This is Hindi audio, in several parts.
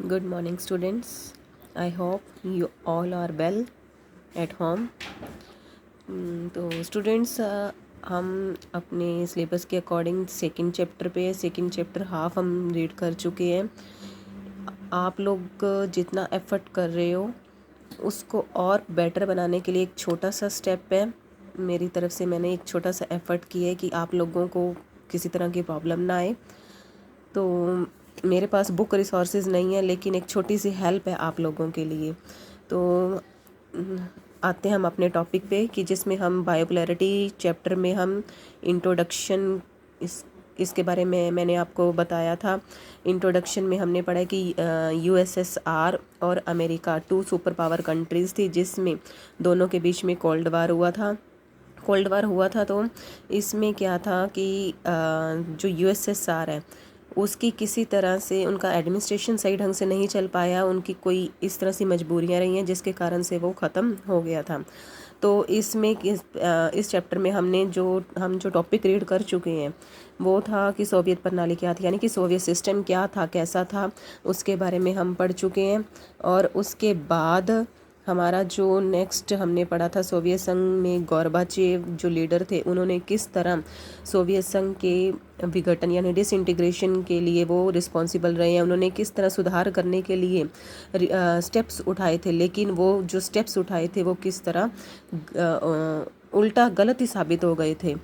Good morning, students. I hope you all are well at home. तो स्टूडेंट्स हम अपने सिलेबस के अकॉर्डिंग सेकंड चैप्टर हाफ हम रीड कर चुके हैं। आप लोग जितना एफर्ट कर रहे हो उसको और बेटर बनाने के लिए एक छोटा सा स्टेप है मेरी तरफ से। मैंने एक छोटा सा एफर्ट किया है कि आप लोगों को किसी तरह की प्रॉब्लम ना आए। तो मेरे पास बुक रिसोर्सेज नहीं है, लेकिन एक छोटी सी हेल्प है आप लोगों के लिए। तो आते हैं हम अपने टॉपिक पे कि जिसमें हम बायोपोलैरिटी चैप्टर में हम इंट्रोडक्शन इसके बारे में मैंने आपको बताया था। इंट्रोडक्शन में हमने पढ़ा कि यूएसएसआर और अमेरिका 2 सुपर पावर कंट्रीज़ थी, जिसमें दोनों के बीच में कोल्ड वार हुआ था। तो इसमें क्या था कि जो यूएसएसआर है उसकी किसी तरह से उनका एडमिनिस्ट्रेशन सही ढंग से नहीं चल पाया। उनकी कोई इस तरह सी मजबूरियां रही हैं जिसके कारण से वो ख़त्म हो गया था। तो इसमें इस चैप्टर में हम जो टॉपिक रीड कर चुके हैं वो था कि सोवियत प्रणाली क्या थी, यानी कि सोवियत सिस्टम क्या था, कैसा था, उसके बारे में हम पढ़ चुके हैं। और उसके बाद हमारा जो नेक्स्ट हमने पढ़ा था सोवियत संघ में गोर्बाचेव जो लीडर थे, उन्होंने किस तरह सोवियत संघ के विघटन यानी डिसइंटीग्रेशन के लिए वो रिस्पॉन्सिबल रहे हैं। उन्होंने किस तरह सुधार करने के लिए स्टेप्स उठाए थे, लेकिन वो जो स्टेप्स उठाए थे वो किस तरह उल्टा गलत ही साबित हो गए थे।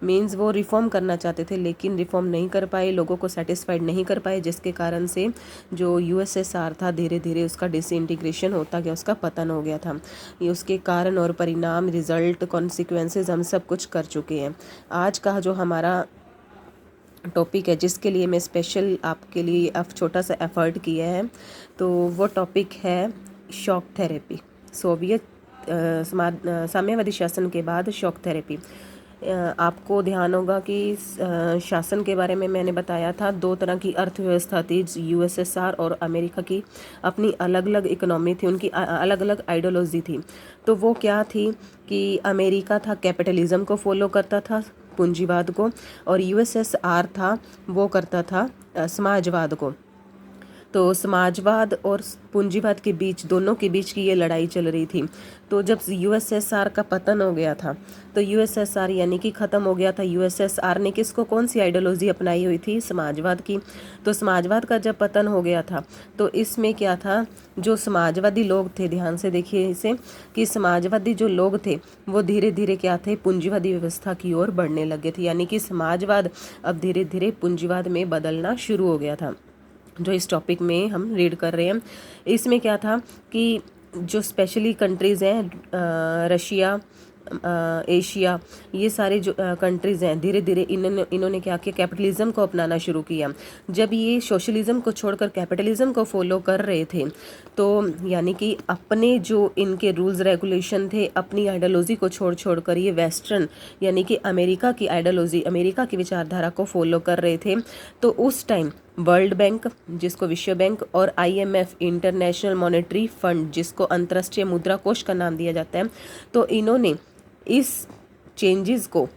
मीन्स वो रिफ़ॉर्म करना चाहते थे लेकिन रिफ़ॉर्म नहीं कर पाए, लोगों को सेटिस्फाइड नहीं कर पाए, जिसके कारण से जो यूएसएसआर था धीरे धीरे उसका डिसइंटीग्रेशन होता गया, उसका पतन हो गया था। ये उसके कारण और परिणाम, रिजल्ट, कॉन्सिक्वेंसेस हम सब कुछ कर चुके हैं। आज का जो हमारा टॉपिक है जिसके लिए मैं स्पेशल आपके लिए अब छोटा सा एफर्ट किया है, तो वो टॉपिक है शॉक थेरेपी। सोवियत साम्यवादी शासन के बाद शॉक थेरेपी। आपको ध्यान होगा कि शासन के बारे में मैंने बताया था, 2 तरह की अर्थव्यवस्था थी यूएसएसआर और अमेरिका की। अपनी अलग अलग इकोनॉमी थी, उनकी अलग अलग आइडियोलॉजी थी। तो वो क्या थी कि अमेरिका था कैपिटलिज्म को फॉलो करता था, पूंजीवाद को, और यूएसएसआर था वो करता था समाजवाद को। तो समाजवाद और पूंजीवाद के बीच, दोनों के बीच की ये लड़ाई चल रही थी। तो जब यूएसएसआर का पतन हो गया था, तो यूएसएसआर यानी कि ख़त्म हो गया था। यूएसएसआर ने किसको, कौन सी आइडियोलॉजी अपनाई हुई थी, समाजवाद की। तो समाजवाद का जब पतन हो गया था तो इसमें क्या था, जो समाजवादी लोग थे, ध्यान से देखिए इसे, कि समाजवादी जो लोग थे वो धीरे धीरे क्या थे, पूंजीवादी व्यवस्था की ओर बढ़ने लगे थे। यानी कि समाजवाद अब धीरे धीरे पूंजीवाद में बदलना शुरू हो गया था, जो इस टॉपिक में हम रीड कर रहे हैं। इसमें क्या था कि जो स्पेशली कंट्रीज़ हैं, रशिया, एशिया, ये सारे जो कंट्रीज़ हैं, धीरे धीरे इन्होंने क्या किया, कैपिटलिज्म को अपनाना शुरू किया। जब ये सोशलिज्म को छोड़कर कैपिटलिज्म को फॉलो कर रहे थे, तो यानी कि अपने जो इनके रूल्स रेगुलेशन थे, अपनी आइडियोलॉजी को छोड़ कर ये वेस्टर्न यानी कि अमेरिका की आइडियोलॉजी, अमेरिका की विचारधारा को फॉलो कर रहे थे। तो उस टाइम वर्ल्ड बैंक, जिसको विश्व बैंक, और आईएमएफ, इंटरनेशनल मॉनेटरी फंड, जिसको अंतर्राष्ट्रीय मुद्रा कोष का नाम दिया जाता है, तो इन्होंने इस चेंजेस को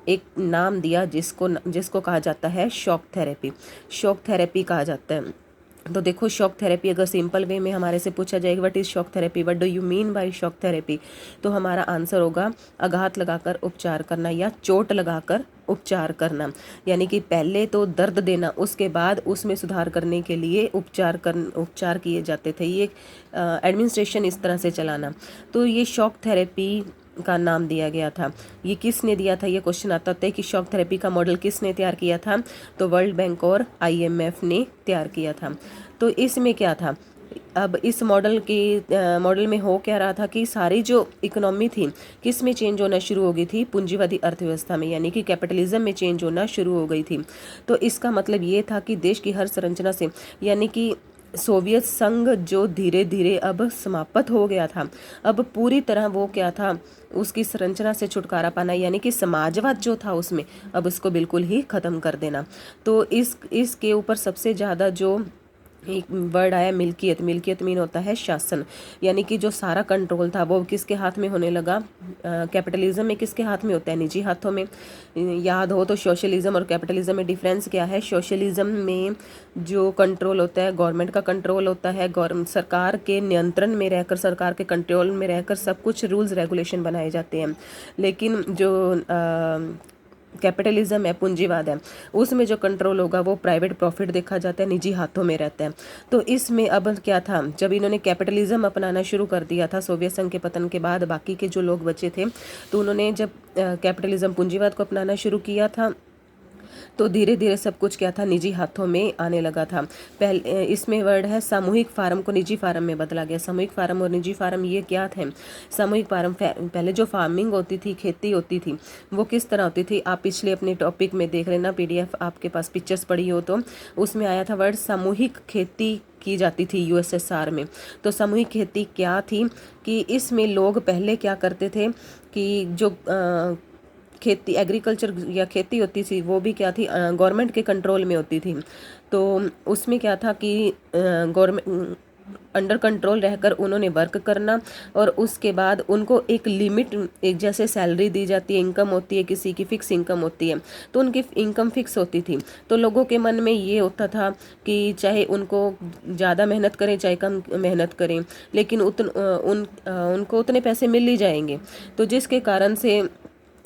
एक नाम दिया जिसको कहा जाता है शॉक थेरेपी। शॉक थेरेपी कहा जाता है। तो देखो, शॉक थेरेपी अगर सिंपल वे में हमारे से पूछा जाएगा what is shock therapy, what do you mean by shock therapy, तो हमारा आंसर होगा आघात लगाकर उपचार करना या चोट लगाकर उपचार करना। यानी कि पहले तो दर्द देना, उसके बाद उसमें सुधार करने के लिए उपचार किए जाते थे। ये एडमिनिस्ट्रेशन इस तरह से चलाना। तो ये शॉक थेरेपी का नाम दिया गया था। ये किसने दिया था, ये क्वेश्चन आता है कि शॉक थेरेपी का मॉडल किसने तैयार किया था, तो वर्ल्ड बैंक और आईएमएफ ने तैयार किया था। तो इसमें क्या था, अब इस मॉडल में हो क्या रहा था कि सारी जो इकोनॉमी थी किस में चेंज होना शुरू हो गई थी, पूंजीवादी अर्थव्यवस्था में, यानी कि कैपिटलिज्म में चेंज होना शुरू हो गई थी। तो इसका मतलब ये था कि देश की हर संरचना से, यानी कि सोवियत संघ जो धीरे धीरे अब समाप्त हो गया था, अब पूरी तरह वो क्या था, उसकी संरचना से छुटकारा पाना, यानी कि समाजवाद जो था उसमें अब उसको बिल्कुल ही ख़त्म कर देना। तो इसके ऊपर सबसे ज़्यादा जो एक वर्ड आया मिल्कियत। मिल्कियत मीन होता है शासन, यानी कि जो सारा कंट्रोल था वो किसके हाथ में होने लगा। कैपिटलिज्म में किसके हाथ में होता है, निजी हाथों में। याद हो तो सोशलिज्म और कैपिटलिज्म में डिफरेंस क्या है। सोशलिज्म में जो कंट्रोल होता है गवर्नमेंट का कंट्रोल होता है, सरकार के नियंत्रण में रहकर, सरकार के कंट्रोल में रहकर सब कुछ रूल्स रेगुलेशन बनाए जाते हैं। लेकिन जो कैपिटलिज्म है, पूंजीवाद है, उसमें जो कंट्रोल होगा वो प्राइवेट प्रॉफिट देखा जाता है, निजी हाथों में रहता है। तो इसमें अब क्या था, जब इन्होंने कैपिटलिज्म अपनाना शुरू कर दिया था सोवियत संघ के पतन के बाद, बाकी के जो लोग बचे थे, तो उन्होंने जब कैपिटलिज्म पूंजीवाद को अपनाना शुरू किया था, तो धीरे धीरे सब कुछ क्या था, निजी हाथों में आने लगा था। पहले इसमें वर्ड है सामूहिक फार्म को निजी फार्म में बदला गया। सामूहिक फार्म और निजी फार्म ये क्या थे। सामूहिक फार्म पहले जो फार्मिंग होती थी, खेती होती थी, वो किस तरह होती थी, आप पिछले अपने टॉपिक में देख लेना, PDF आपके पास पिक्चर्स पड़ी हो तो उसमें आया था वर्ड सामूहिक खेती की जाती थी USSR में। तो सामूहिक खेती क्या थी कि इसमें लोग पहले क्या करते थे कि जो खेती एग्रीकल्चर या खेती होती थी वो भी क्या थी, गवर्नमेंट के कंट्रोल में होती थी। तो उसमें क्या था कि गवर्नमेंट अंडर कंट्रोल रहकर उन्होंने वर्क करना, और उसके बाद उनको एक लिमिट, एक जैसे सैलरी दी जाती है, इनकम होती है, किसी की फिक्स इनकम होती है, तो उनकी इनकम फिक्स होती थी। तो लोगों के मन में ये होता था कि चाहे उनको ज़्यादा मेहनत करें चाहे कम मेहनत करें, लेकिन उनको उतने पैसे मिल ही जाएंगे। तो जिसके कारण से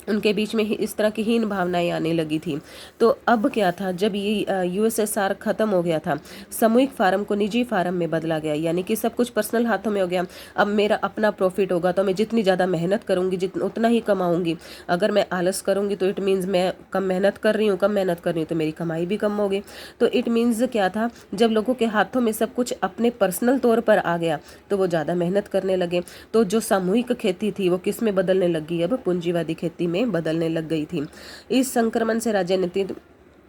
उनके बीच में इस तरह की हीन भावनाएं आने लगी थी। तो अब क्या था, जब ये USSR ख़त्म हो गया था, सामूहिक फार्म को निजी फार्म में बदला गया, यानी कि सब कुछ पर्सनल हाथों में हो गया। अब मेरा अपना प्रॉफिट होगा तो मैं जितनी ज़्यादा मेहनत करूँगी जितना उतना ही कमाऊँगी। अगर मैं आलस करूँगी तो इट मीन्स मैं कम मेहनत कर रही हूँ तो मेरी कमाई भी कम होगी। तो इट मीन्स क्या था, जब लोगों के हाथों में सब कुछ अपने पर्सनल तौर पर आ गया तो वो ज़्यादा मेहनत करने लगे। तो जो सामूहिक खेती थी वो किस में बदलने लगी, अब पूंजीवादी खेती में बदलने लग गई थी। इस संक्रमण से राजनीति,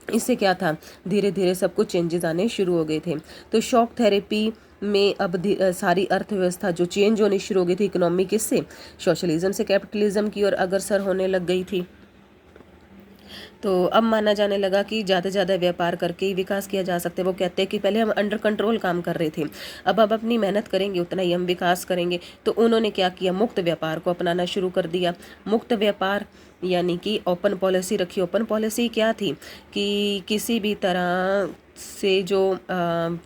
इससे क्या था, धीरे धीरे सब कुछ चेंजेस आने शुरू हो गए थे। तो शॉक थेरेपी में अब सारी अर्थव्यवस्था जो चेंज होनी शुरू हो गई थी, इकोनॉमी किससे, सोशलिज्म से कैपिटलिज्म की ओर अग्रसर होने लग गई थी। तो अब माना जाने लगा कि ज़्यादा से ज़्यादा व्यापार करके ही विकास किया जा सकता है। वो कहते हैं कि पहले हम अंडर कंट्रोल काम कर रहे थे, अब अपनी मेहनत करेंगे उतना ही हम विकास करेंगे। तो उन्होंने क्या किया, मुक्त व्यापार को अपनाना शुरू कर दिया। मुक्त व्यापार यानी कि ओपन पॉलिसी रखी। ओपन पॉलिसी क्या थी कि किसी भी तरह से जो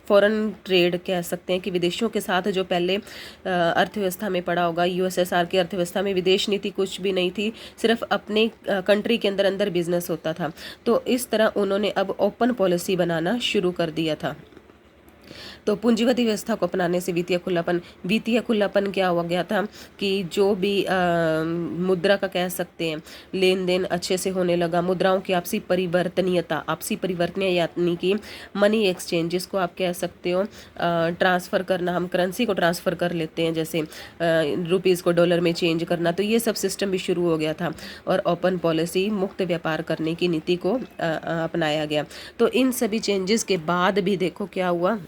फॉरेन ट्रेड कह सकते हैं कि विदेशों के साथ जो पहले अर्थव्यवस्था में पड़ा होगा, USSR की अर्थव्यवस्था में विदेश नीति कुछ भी नहीं थी, सिर्फ अपने कंट्री के अंदर अंदर बिजनेस होता था। तो इस तरह उन्होंने अब ओपन पॉलिसी बनाना शुरू कर दिया था। तो पूंजीवादी व्यवस्था को अपनाने से वित्तीय खुलापन क्या हो गया था कि जो भी मुद्रा का कह सकते हैं लेन देन अच्छे से होने लगा। मुद्राओं की आपसी परिवर्तनीय यानी कि मनी एक्सचेंज, जिसको आप कह सकते हो ट्रांसफ़र करना, हम करेंसी को ट्रांसफ़र कर लेते हैं, जैसे रुपीज़ को डॉलर में चेंज करना। तो ये सब सिस्टम भी शुरू हो गया था और ओपन पॉलिसी, मुक्त व्यापार करने की नीति को अपनाया गया। तो इन सभी चेंजेस के बाद भी देखो क्या हुआ,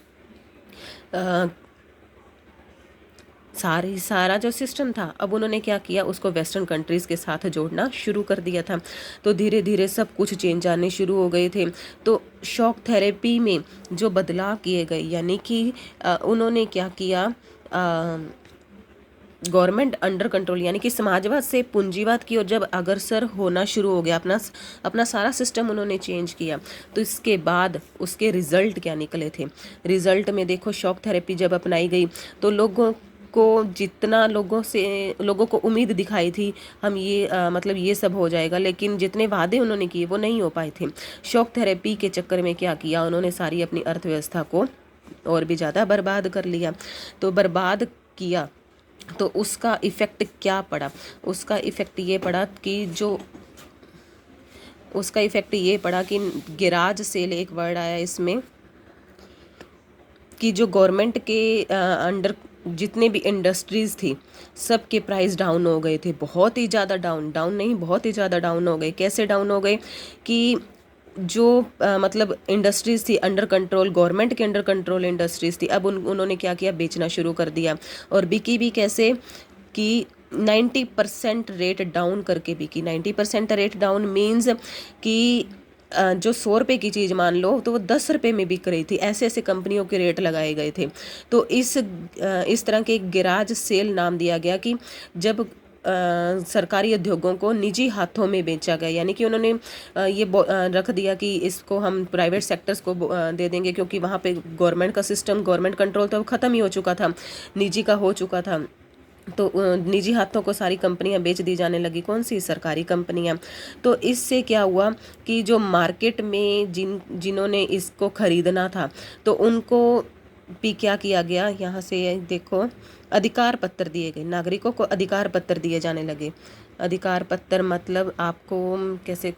सारा जो सिस्टम था अब उन्होंने क्या किया, उसको वेस्टर्न कंट्रीज़ के साथ जोड़ना शुरू कर दिया था। तो धीरे धीरे सब कुछ चेंज आने शुरू हो गए थे। तो शॉक थेरेपी में जो बदलाव किए गए, यानी कि उन्होंने क्या किया, गवर्नमेंट अंडर कंट्रोल यानी कि समाजवाद से पूंजीवाद की ओर जब अग्रसर होना शुरू हो गया, अपना सारा सिस्टम उन्होंने चेंज किया। तो इसके बाद उसके रिजल्ट क्या निकले थे। रिजल्ट में देखो, शॉक थेरेपी जब अपनाई गई तो लोगों को जितना लोगों को उम्मीद दिखाई थी हम ये मतलब ये सब हो जाएगा, लेकिन जितने वादे उन्होंने किए वो नहीं हो पाए थे। शॉक थेरेपी के चक्कर में क्या किया उन्होंने, सारी अपनी अर्थव्यवस्था को और भी ज़्यादा बर्बाद कर लिया। तो बर्बाद किया तो उसका इफ़ेक्ट क्या पड़ा, उसका इफ़ेक्ट ये पड़ा कि गिराज सेल, एक वर्ड आया इसमें, कि जो गवर्नमेंट के अंडर जितने भी इंडस्ट्रीज़ थी सब के प्राइस डाउन हो गए थे, बहुत ही ज़्यादा बहुत ही ज़्यादा डाउन हो गए। कैसे डाउन हो गए कि जो मतलब इंडस्ट्रीज़ थी अंडर कंट्रोल, गवर्नमेंट के अंडर कंट्रोल इंडस्ट्रीज़ थी, अब उन्होंने क्या किया, बेचना शुरू कर दिया। और बिकी भी कैसे कि 90% रेट डाउन करके बिकी। 90% रेट डाउन मीन्स कि जो 100 रुपये की चीज़ मान लो तो वो 10 रुपये में बिक रही थी। ऐसे ऐसे कंपनियों के रेट लगाए गए थे। तो इस तरह के एक गिराज सेल नाम दिया गया कि जब सरकारी उद्योगों को निजी हाथों में बेचा गया, यानी कि उन्होंने रख दिया कि इसको हम प्राइवेट सेक्टर्स को दे देंगे, क्योंकि वहाँ पे गवर्नमेंट का सिस्टम, गवर्नमेंट कंट्रोल तो ख़त्म ही हो चुका था, निजी का हो चुका था। तो निजी हाथों को सारी कंपनियां बेच दी जाने लगी, कौन सी सरकारी कंपनियां। तो इससे क्या हुआ कि जो मार्केट में जिन्होंने इसको खरीदना था तो उनको भी क्या किया गया, यहाँ से देखो, अधिकार पत्र दिए गए, नागरिकों को अधिकार पत्र दिए जाने लगे। अधिकार पत्र मतलब आपको कैसे,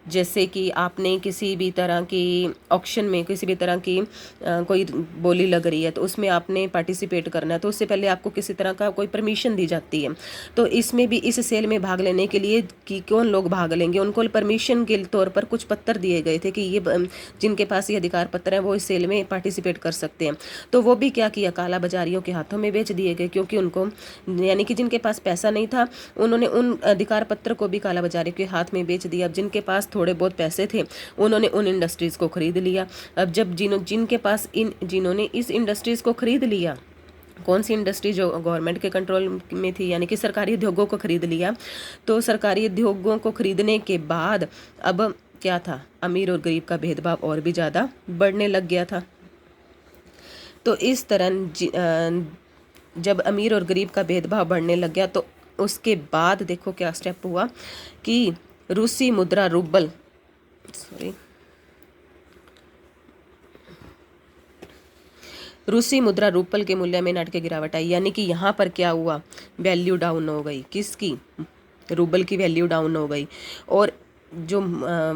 जैसे कि आपने किसी भी तरह की ऑक्शन में किसी भी तरह की कोई बोली लग रही है तो उसमें आपने पार्टिसिपेट करना है, तो उससे पहले आपको किसी तरह का कोई परमिशन दी जाती है। तो इसमें भी इस सेल में भाग लेने के लिए कि कौन लोग भाग लेंगे, उनको परमिशन के तौर पर कुछ पत्र दिए गए थे कि ये जिनके पास ये अधिकार पत्र है वो इस सेल में पार्टिसिपेट कर सकते हैं। तो वो भी क्या किया, काला बाजारियों के हाथों में बेच दिए गए, क्योंकि उनको, यानी कि जिनके पास पैसा नहीं था उन्होंने उन अधिकार पत्र को भी काला बाजारी के हाथ में बेच दिया। अब जिनके पास थोड़े बहुत पैसे थे उन्होंने उन इंडस्ट्रीज़ को खरीद लिया। अब जब जिनके पास जिन्होंने इस इंडस्ट्रीज़ को खरीद लिया, कौन सी इंडस्ट्री जो गवर्नमेंट के कंट्रोल में थी, यानी कि सरकारी उद्योगों को खरीद लिया, तो सरकारी उद्योगों को खरीदने के बाद अब क्या था, अमीर और गरीब का भेदभाव और भी ज़्यादा बढ़ने लग गया था। तो इस तरह जब अमीर और गरीब का भेदभाव बढ़ने लग गया तो उसके बाद देखो क्या स्टेप हुआ कि रूसी मुद्रा रूबल रूसी मुद्रा रूपल के मूल्य में नाटकीय गिरावट आई, यानी कि यहाँ पर क्या हुआ, वैल्यू डाउन हो गई, किसकी, रूबल की वैल्यू डाउन हो गई। और जो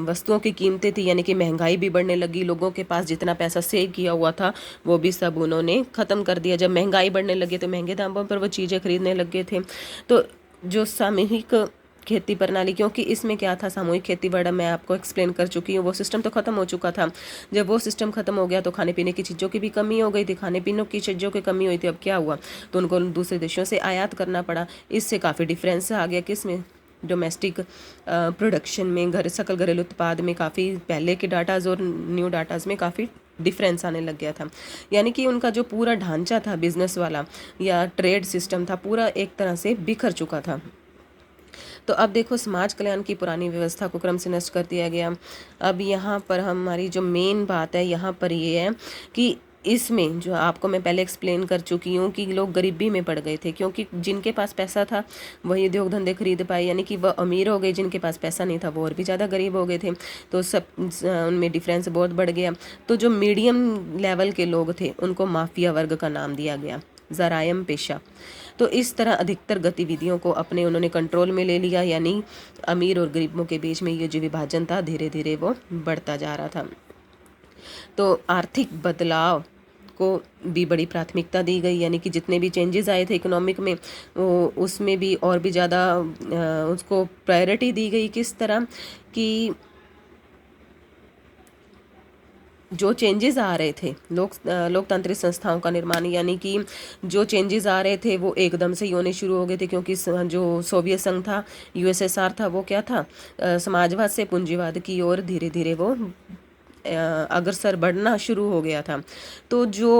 वस्तुओं की कीमतें थी, यानी कि महंगाई भी बढ़ने लगी, लोगों के पास जितना पैसा सेव किया हुआ था वो भी सब उन्होंने ख़त्म कर दिया। जब महंगाई बढ़ने लगी तो महंगे दामों पर वो चीज़ें खरीदने लग गए थे। तो जो सामूहिक खेती प्रणाली, क्योंकि इसमें क्या था, सामूहिक खेती बड़ा मैं आपको एक्सप्लेन कर चुकी हूँ, वो सिस्टम तो ख़त्म हो चुका था। जब वो सिस्टम ख़त्म हो गया तो खाने पीने की चीज़ों की भी कमी हो गई थी, खाने पीने की चीज़ों की कमी हुई थी। अब क्या हुआ, तो उनको दूसरे देशों से आयात करना पड़ा। इससे काफ़ी डिफरेंस आ गया किसमें, डोमेस्टिक प्रोडक्शन में, सकल घरेलू उत्पाद में काफ़ी पहले के डाटाज और न्यू डाटाज में काफ़ी डिफरेंस आने लग गया था। यानी कि उनका जो पूरा ढांचा था बिजनेस वाला या ट्रेड सिस्टम था, पूरा एक तरह से बिखर चुका था। तो अब देखो, समाज कल्याण की पुरानी व्यवस्था को क्रम से नष्ट कर दिया गया। अब यहाँ पर हमारी जो मेन बात है यहाँ पर ये है कि इसमें जो आपको मैं पहले एक्सप्लेन कर चुकी हूँ कि लोग गरीबी में पड़ गए थे, क्योंकि जिनके पास पैसा था वही उद्योग धंधे खरीद पाए, यानी कि वह अमीर हो गए, जिनके पास पैसा नहीं था वो और भी ज़्यादा गरीब हो गए थे। तो सब उनमें डिफरेंस बहुत बढ़ गया। तो जो मीडियम लेवल के लोग थे उनको माफिया वर्ग का नाम दिया गया, जरायम पेशा। तो इस तरह अधिकतर गतिविधियों को अपने उन्होंने कंट्रोल में ले लिया, यानी अमीर और गरीबों के बीच में ये जो विभाजन था धीरे धीरे वो बढ़ता जा रहा था। तो आर्थिक बदलाव को भी बड़ी प्राथमिकता दी गई, यानी कि जितने भी चेंजेस आए थे इकोनॉमिक में वो उसमें भी और भी ज़्यादा उसको प्रायोरिटी दी गई। किस तरह कि जो चेंजेस आ रहे थे, लोकतांत्रिक संस्थाओं का निर्माण, यानी कि जो चेंजेस आ रहे थे वो एकदम से ही होने शुरू हो गए थे, क्योंकि जो सोवियत संघ था, यूएसएसआर था, वो क्या था, समाजवाद से पूंजीवाद की ओर धीरे धीरे वो अग्रसर बढ़ना शुरू हो गया था। तो जो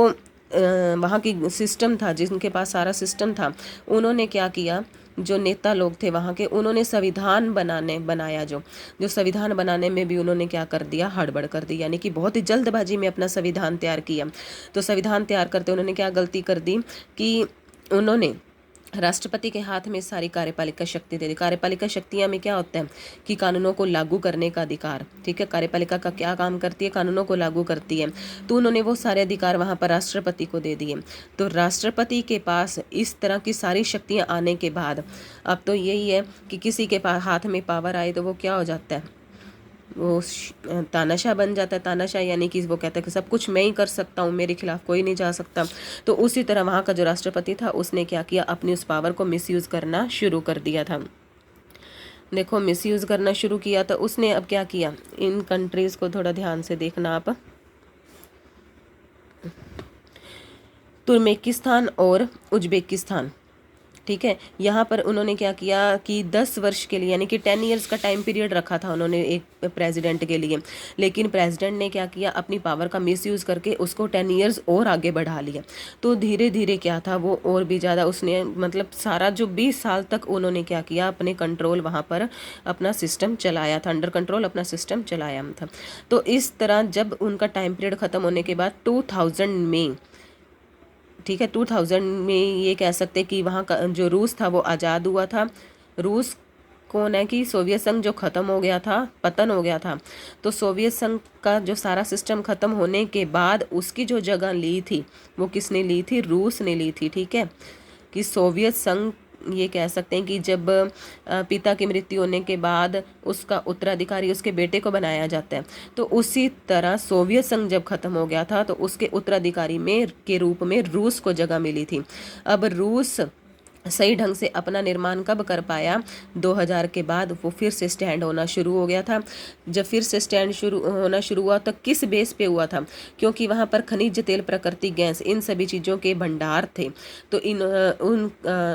वहाँ की सिस्टम था, जिनके पास सारा सिस्टम था, उन्होंने क्या किया, जो नेता लोग थे वहाँ के, उन्होंने संविधान बनाया। जो संविधान बनाने में भी उन्होंने क्या कर दिया, हड़बड़ कर दी, यानी कि बहुत ही जल्दबाजी में अपना संविधान तैयार किया। तो संविधान तैयार करते उन्होंने क्या गलती कर दी कि उन्होंने राष्ट्रपति के हाथ में सारी कार्यपालिका शक्ति दे दी। कार्यपालिका शक्तियाँ में क्या होता है कि कानूनों को लागू करने का अधिकार, ठीक है, कार्यपालिका का क्या काम करती है, कानूनों को लागू करती है। तो उन्होंने वो सारे अधिकार वहाँ पर राष्ट्रपति को दे दिए। तो राष्ट्रपति के पास इस तरह की सारी शक्तियाँ आने के बाद अब तो यही है कि किसी के पास हाथ में पावर आए तो वो क्या हो जाता है, वो तानाशाह बन जाता है। तानाशाह यानी कि वो कहता है कि सब कुछ मैं ही कर सकता हूँ, मेरे खिलाफ कोई नहीं जा सकता। तो उसी तरह वहाँ का जो राष्ट्रपति था उसने क्या किया, अपनी उस पावर को मिसयूज़ करना शुरू कर दिया था। देखो, मिसयूज़ करना शुरू किया तो उसने अब क्या किया, इन कंट्रीज़ को थोड़ा ध्यान से देखना आप, तुर्कमेनिस्तान और उज्बेकिस्तान, ठीक है। यहाँ पर उन्होंने क्या किया कि 10 वर्ष के लिए यानी कि 10 ईयर्स का टाइम पीरियड रखा था उन्होंने एक प्रेसिडेंट के लिए, लेकिन प्रेसिडेंट ने क्या किया, अपनी पावर का मिसयूज़ करके उसको 10 ईयर्स और आगे बढ़ा लिया। तो धीरे धीरे क्या था वो और भी ज़्यादा उसने मतलब सारा जो 20 साल तक उन्होंने क्या किया, अपने कंट्रोल वहाँ पर अपना सिस्टम चलाया था, अंडर कंट्रोल अपना सिस्टम चलाया था। तो इस तरह जब उनका टाइम पीरियड ख़त्म होने के बाद 2000 में, ठीक है, 2000 में ये कह सकते कि वहाँ का जो रूस था वो आज़ाद हुआ था। रूस कौन है कि सोवियत संघ जो ख़त्म हो गया था, पतन हो गया था, तो सोवियत संघ का जो सारा सिस्टम ख़त्म होने के बाद उसकी जो जगह ली थी वो किसने ली थी, रूस ने ली थी। ठीक है, कि सोवियत संघ ये कह सकते हैं कि जब पिता की मृत्यु होने के बाद उसका उत्तराधिकारी उसके बेटे को बनाया जाता है, तो उसी तरह सोवियत संघ जब खत्म हो गया था तो उसके उत्तराधिकारी में के रूप में रूस को जगह मिली थी। अब रूस सही ढंग से अपना निर्माण कब कर पाया, 2000 के बाद वो फिर से स्टैंड होना शुरू हो गया था। जब फिर से स्टैंड होना शुरू हुआ तो किस बेस पे हुआ था, क्योंकि वहाँ पर खनिज तेल, प्राकृतिक गैस, इन सभी चीज़ों के भंडार थे। तो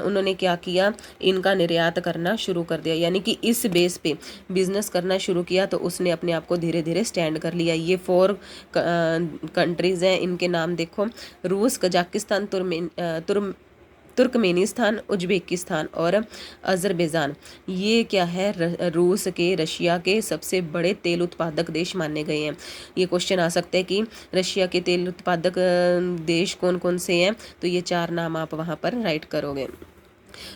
उन्होंने क्या किया, इनका निर्यात करना शुरू कर दिया, यानी कि इस बेस पे बिजनेस करना शुरू किया। तो उसने अपने आप को धीरे धीरे स्टैंड कर लिया। ये 4 कंट्रीज़ हैं, इनके नाम देखो, रूस, कजाकिस्तान, तुर्कमेनिस्तान, उज्बेकिस्तान और अज़रबैजान। ये क्या है, रूस के, रशिया के सबसे बड़े तेल उत्पादक देश माने गए हैं। ये क्वेश्चन आ सकता है कि रशिया के तेल उत्पादक देश कौन कौन से हैं, तो ये 4 नाम आप वहाँ पर राइट करोगे।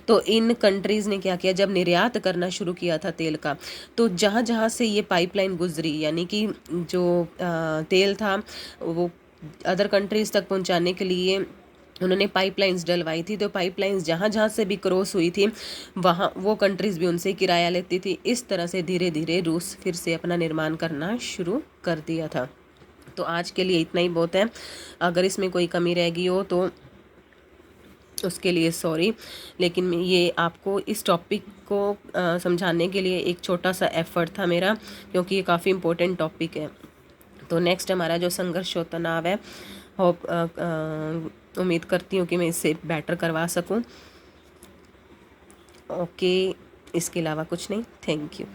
तो इन कंट्रीज़ ने क्या किया, जब निर्यात करना शुरू किया था तेल का, तो जहाँ जहाँ से ये पाइपलाइन गुजरी, यानी कि जो तेल था वो अदर कंट्रीज़ तक पहुँचाने के लिए उन्होंने पाइपलाइंस डलवाई थी। तो पाइपलाइंस जहाँ जहाँ से भी क्रॉस हुई थी वहाँ वो कंट्रीज़ भी उनसे किराया लेती थी। इस तरह से धीरे धीरे रूस फिर से अपना निर्माण करना शुरू कर दिया था। तो आज के लिए इतना ही बहुत है। अगर इसमें कोई कमी रह गई हो तो उसके लिए सॉरी, लेकिन ये आपको इस टॉपिक को समझाने के लिए एक छोटा सा एफर्ट था मेरा, क्योंकि ये काफ़ी इम्पोर्टेंट टॉपिक है। तो नेक्स्ट हमारा जो संघर्ष और तनाव है, होप उम्मीद करती हूँ कि मैं इससे बेटर करवा सकूँ। ओके, इसके अलावा कुछ नहीं। Thank you.